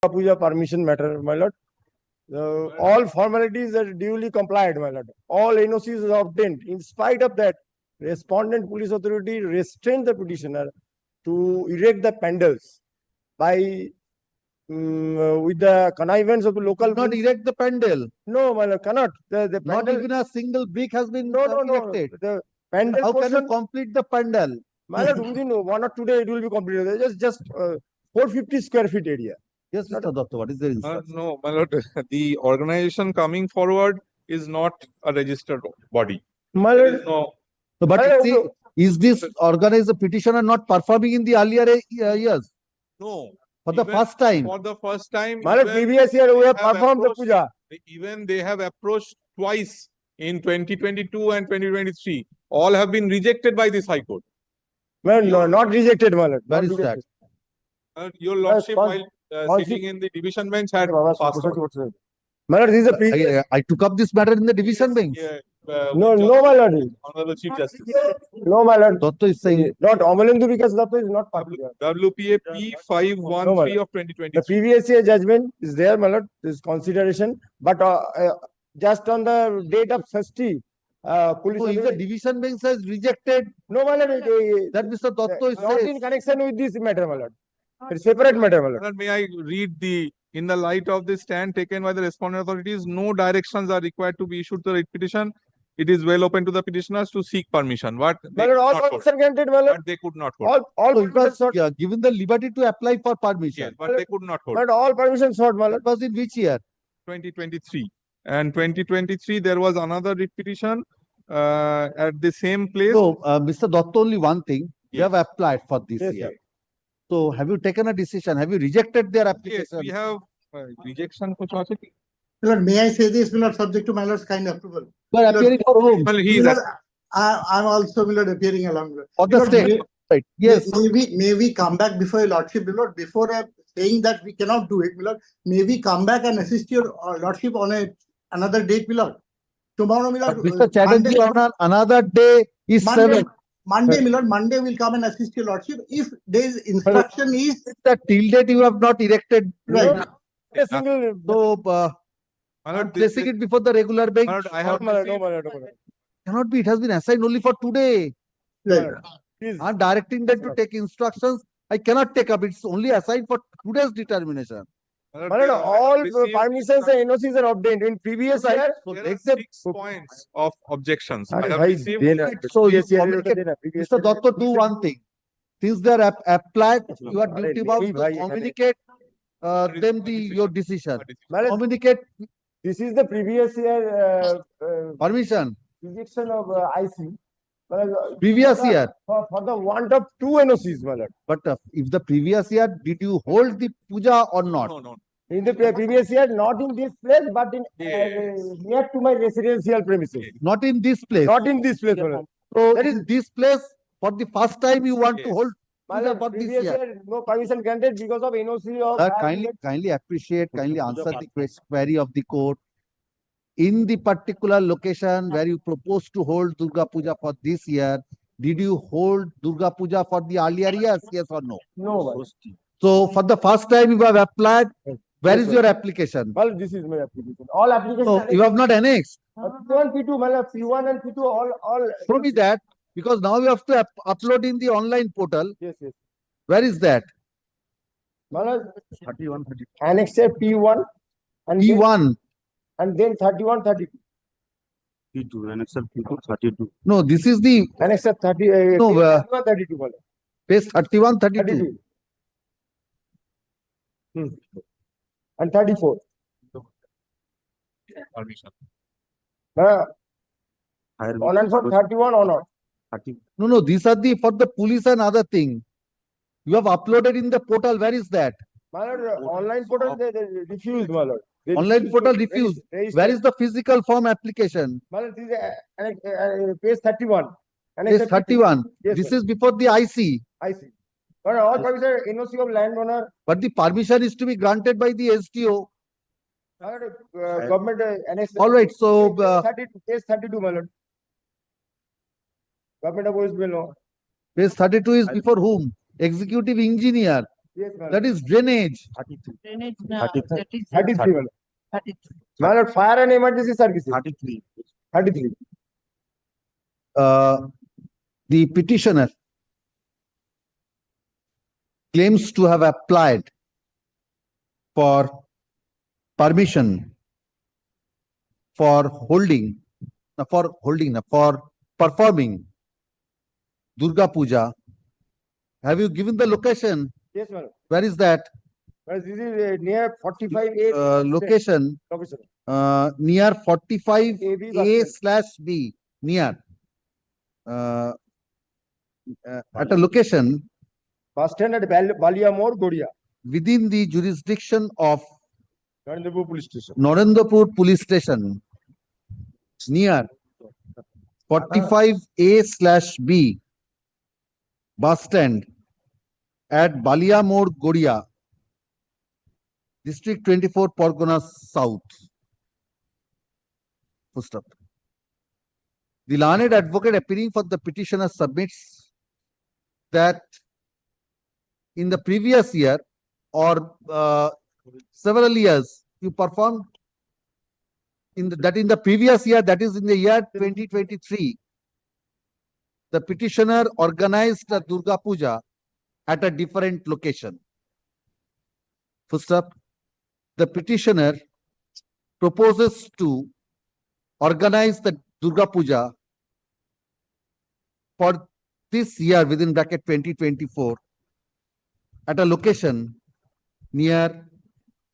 Puja permission matter, my lord. All formalities are duly complied, my lord. All NOCs are obtained. In spite of that, respondent police authority restrained the petitioner to erect the pandals by with the connivance of the local. Not erect the pandal. No, my lord, cannot. The Not pandal, even a single brick has been no, erected. The pandal How can you portion, complete the pandal? my lord, within 1 or 2 days it will be completed. Just 450 square feet area. Yes, Mr. Doctor, what is the instruction? No, my lord, the organization coming forward is not a registered body. My There lord, is no. No, but I see, also- is this organizer petitioner not performing in the earlier years No. for the Even first time? For the first time, my lord, even previous year we have have performed the approached- puja. even they have approached twice in 2022 and 2023. All have been rejected by this High Court. Well, no, not rejected, my lord. Where Not is that? rejected. Your lordship, con- while consi- sitting in the division bench, had Baba, passed on. my lord, this is a previous. I took up this matter in the division bench. Yeah, No, with no, my lord. Honorable Chief Justice. No, my lord. Doctor is saying Not Amalendu because Datta is not part of it. WPA P513 of 2023. The previous year judgment is there, my lord. This consideration, but just on the date of Sasti, police. so if the division bench has rejected, No, my lord. that Mr. Dotto is Not in saying. connection with this matter, my lord. It's separate matter, my lord. Sir, may I read in the light of the stand taken by the respondent authorities, no directions are required to be issued to the writ petition. It is well open to the petitioners to seek permission. What My they lord, could all not hold. permission granted, my lord. But they could not hold. All So it permission was sought. given the liberty to apply for permission. Yes, but they could not hold. But all permission sought, my lord. That was in which year? 2023. And 2023, there was another writ petition at the same place. So, Mr. Dotto, only one thing, you Yes. have applied for this Yes, year. sir. So, have you taken a decision? Have you rejected their Yes, application? we have rejection. कुछ और है? Lord, may I say this, my lord, subject to my lord's kind approval? You are appearing for whom? Well, My he is lord, I'm also, my lord, appearing along. my lord. For the My lord, state. Right. Yes. May we come back before your lordship, my lord, before saying that we cannot do it, my lord, may we come back and assist your lordship on another date, my lord? Tomorrow, my But lord, Mr. Chatterjee, on another day is Monday, 7. Monday, my lord, Monday will come and assist your lordship. If there is instruction is That till date you have not erected. right. A single. So, My lord, placing it before the regular bench my lord, I No, have my lord, no, received- my lord, no, my lord. cannot be. It has been assigned only for today. Right. Please. I'm directing them to take instructions. I cannot take up. It's only assigned for today's determination. my My lord, I have all received permissions and NOCs are obtained in previous year. So There take are them. 6 points of objections. I अरे have भाई, received देना, So you previous year communicate- देना, previous Mr. year. Dotto, do one thing. Since they are applied, you are अरे duty bound नहीं to भाई, communicate them your decision. My lord, Communicate this is the previous year permission. rejection of IC. My lord, Previous year. for the want of 2 NOCs, my lord. But if the previous year, did you hold the puja or not? No. In the previous year, not in this place, but in Yes. near to my residential premises. Not in this place. Not in this place, my lord. So That in this place, for the first time, you want to Yes. hold My puja lord, for this previous year. year, no permission granted because of NOC of. Kindly appreciate, kindly answer the query of the court. In the particular location where you propose to hold Durga Puja for this year, did you hold Durga Puja for the earlier years? Yes or no? No, my lord. So for the first time you have applied, where Yes, is sir. your application? Well, this is my application. All applications. No, you have not annexed. P1, P2, my lord, P1 and P2, all. Show me that, because now you have to upload in the online portal. Yes, yes. Where is that? My lord, 31, 32. Annexure P1 and then, P1. and then 31, 32. P2, annexure P2, 32. No, this is the Annexure 30, No, 31, 32, my lord. page 31, 32. 32. And 34. Permission. Higher On and for 31 or not? 30. No, these are the for the police and other thing. You have uploaded in the portal. Where is that? My lord, online portal, they refused, my lord. They Online portal to refused. register. Where is the physical form application? My lord, this is page 31. Page Annexure P2. 31. Yes, This sir. is before the IC. I see. But all permission, NOC of landowner, But the permission is to be granted by the SDO. government annexed. All right. So, Page 32, my lord. Government of West Bengal. page 32 is before whom? Executive engineer. Yes, my lord. That is drainage. 33. Drainage, 33. that is 33, my lord. 33. My lord, fire and emergency services. 33. 33. The petitioner claims to have applied for permission for performing Durga Puja. Have you given the location? Yes, my lord. Where is that This is near 45A. location? Location. Near 45 AB bus A stand. slash B, near. At a location Bus stand at Balia More, Godia. within the jurisdiction of Narendrapur Police Station. Narendrapur Police Station, near 45 A slash B, bus stand at Balia More, Godia, District 24, Parganas South. Full stop. The learned advocate appearing for the petitioner submits that in the previous year or several years you performed in the previous year, that is in the year 2023, the petitioner organized a Durga Puja at a different location. Full stop. The petitioner proposes to organize the Durga Puja for this year within bracket 2024 at a location near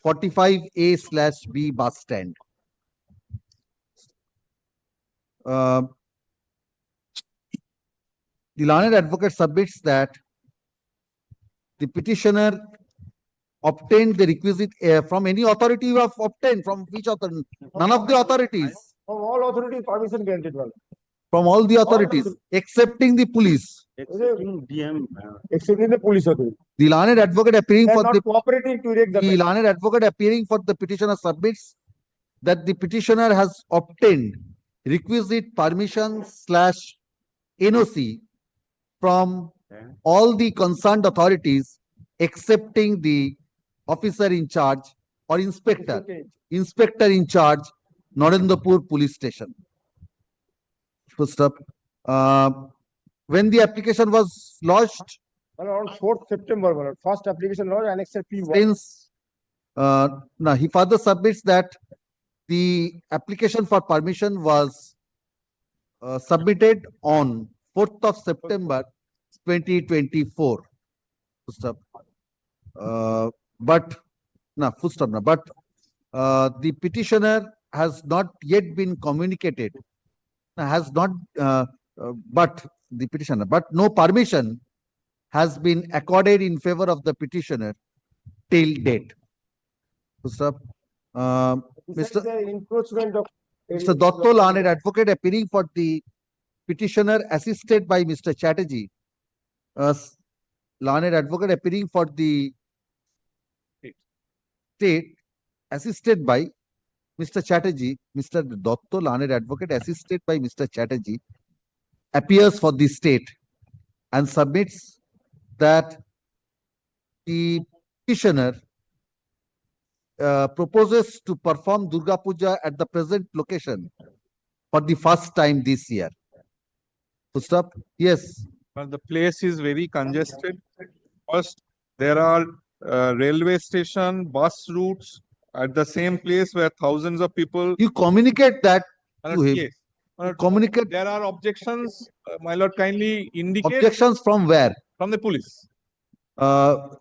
45A slash B bus stand. The learned advocate submits that the petitioner obtained the requisite from any authority you have obtained, from which authority? None of the authorities. From all authorities, permission granted, my lord. From all the authorities, authorities. excepting the police. Excepting DM. Excepting the police authority. The learned advocate appearing They are for not the cooperating to erect the The matter. learned advocate appearing for the petitioner submits that the petitioner has obtained requisite permission slash NOC from all the concerned authorities excepting the officer in charge or inspector in charge, Narendrapur Police Station. Full stop. When the application was lodged, Around 4th September, my lord. First application lodged, Annex P1. since now he further submits that the application for permission was submitted on 4th of September 2024. Full stop. But the petitioner has not yet been communicated. But no permission has been accorded in favor of the petitioner till date. Full stop. This is an encroachment of. Mr. Dotto, learned advocate appearing for the petitioner assisted by Mr. Chatterjee. Learned advocate appearing for the state assisted by Mr. Chatterjee. Mr. Dotto, learned advocate assisted by Mr. Chatterjee, appears for the state and submits that the petitioner proposes to perform Durga Puja at the present location for the first time this year. Full stop. Yes. But the place is very congested. First, there are railway station, bus routes at the same place where thousands of people. You communicate that to him. Yes. Communicate There are objections, my lord, kindly indicate objections from where? from the police.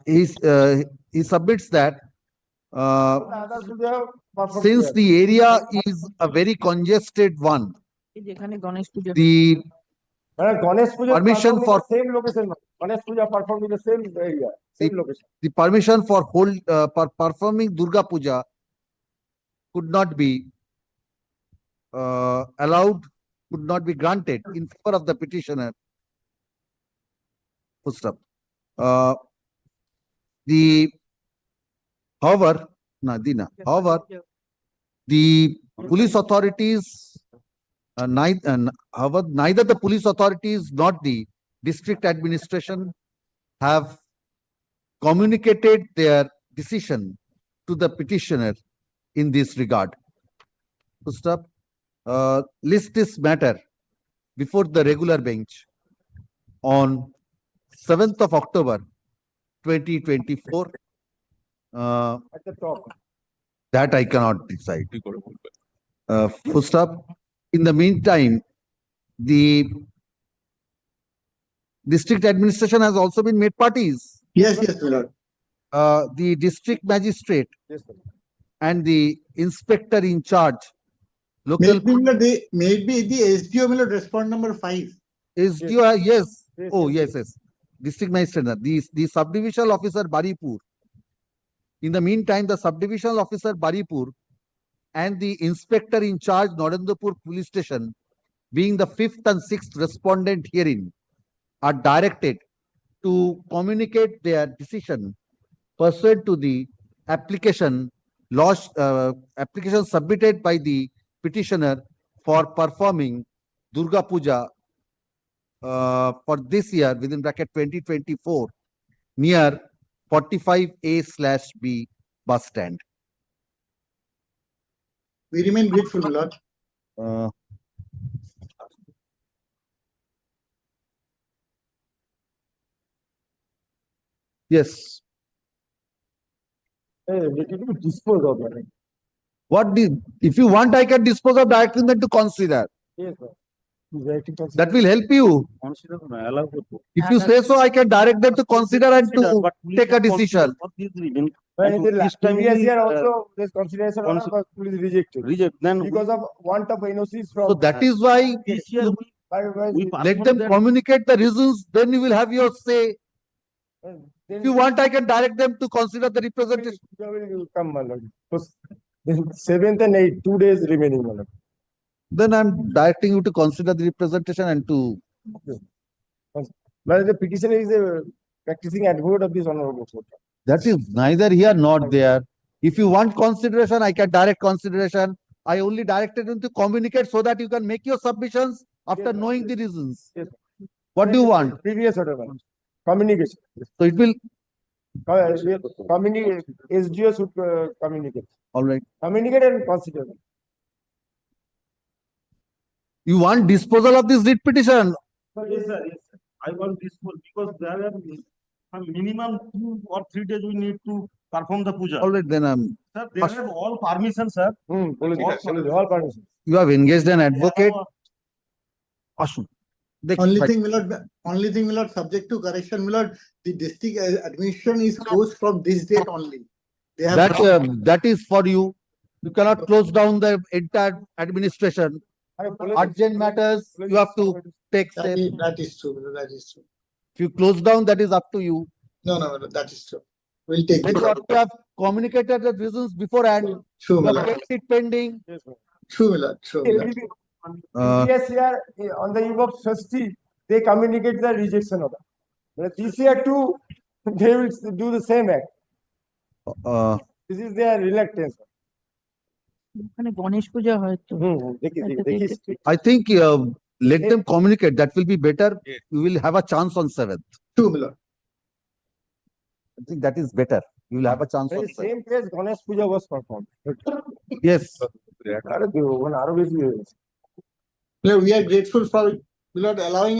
He submits that since the area is a very congested one, এই যেখানে গণেশ পুজো the Ganesh Puja Permission performed for- in the same location. Ganesh Puja performed in the same area, same location. the permission for performing Durga Puja could not be allowed, could not be granted in favor of the petitioner. Full stop. However, the police authorities, neither the police authorities nor the district administration have communicated their decision to the petitioner in this regard. To stop, list this matter before the regular bench on 7th of October 2024. At the top. That I cannot decide. Full stop. In the meantime, the district administration has also been made parties. Yes, yes, my lord. The district magistrate Yes, sir. and the inspector in charge, local Maybe the SDO, my lord, respond number 5. SDO, yes. Yes, Oh, yes, yes, yes. District magistrate, the subdivisional officer Baripur. In the meantime, the subdivisional officer Baripur and the inspector in charge Narendrapur police station, being the 5th and 6th respondent herein, are directed to communicate their decision pursuant to the application submitted by the petitioner for performing Durga Puja for this year within bracket 2024 near 45A/B bus stand. We remain grateful, my lord. Yes. We can dispose of that. If you want, I can dispose of directing them to consider. Yes, sir. Directing That will help you. Consider allow. If you say so, I can direct them to consider and to take a decision. For this reason, But and in to the this time previous we, year also, this consideration consi- was police rejected reject, then because of want of NOCs from. So that is why this year you we let them communicate the reasons, then you will have your say. If you want, I can direct them to consider the representation. Will come, my lord. Then 7th and 8th, 2 days remaining, my lord. Then I'm directing you to consider the representation and to. But the petitioner is a practicing advocate of this honorable court. That is neither here nor there. If you want consideration, I can direct consideration. I only directed him to communicate so that you can make your submissions after Yes, sir. knowing the reasons. Yes, What do you want? Previous order, man. Communication. So it will, Communicate, SDO should communicate. all right. Communicate and consider. You want disposal of this writ petition? Yes, sir. Yes, sir. I want this one because there are a minimum 2 or 3 days we need to perform the puja. All right, then Sir, they have all permission, sir. All permission. you have engaged an advocate. Ashun. Only thing, my lord, subject to correction, my lord, the district administration is closed from this date only. They have That is for you. You cannot close down the entire administration. Urgent matters, you have to take steps. that is true, my lord, that is true. If you close down, that is up to you. No, my lord, that is true. We'll take Then it. you have to have communicated the reasons beforehand. True, You my have lord. kept it pending. True, my lord. True, my lord. Previous year, on the eve of Shashti, they communicate the rejection of that. But this year too, they will do the same act. This is their reluctance. ওখানে গণেশ পূজা হয় তো I think let them communicate. That will be better. You will have a chance on 7th. True, my lord. I think that is better. You will have a chance In on the 7th. same place, Ganesh Puja was performed. Yes. আরো বেশি হয়েছে। My lord, we are grateful for, my lord, allowing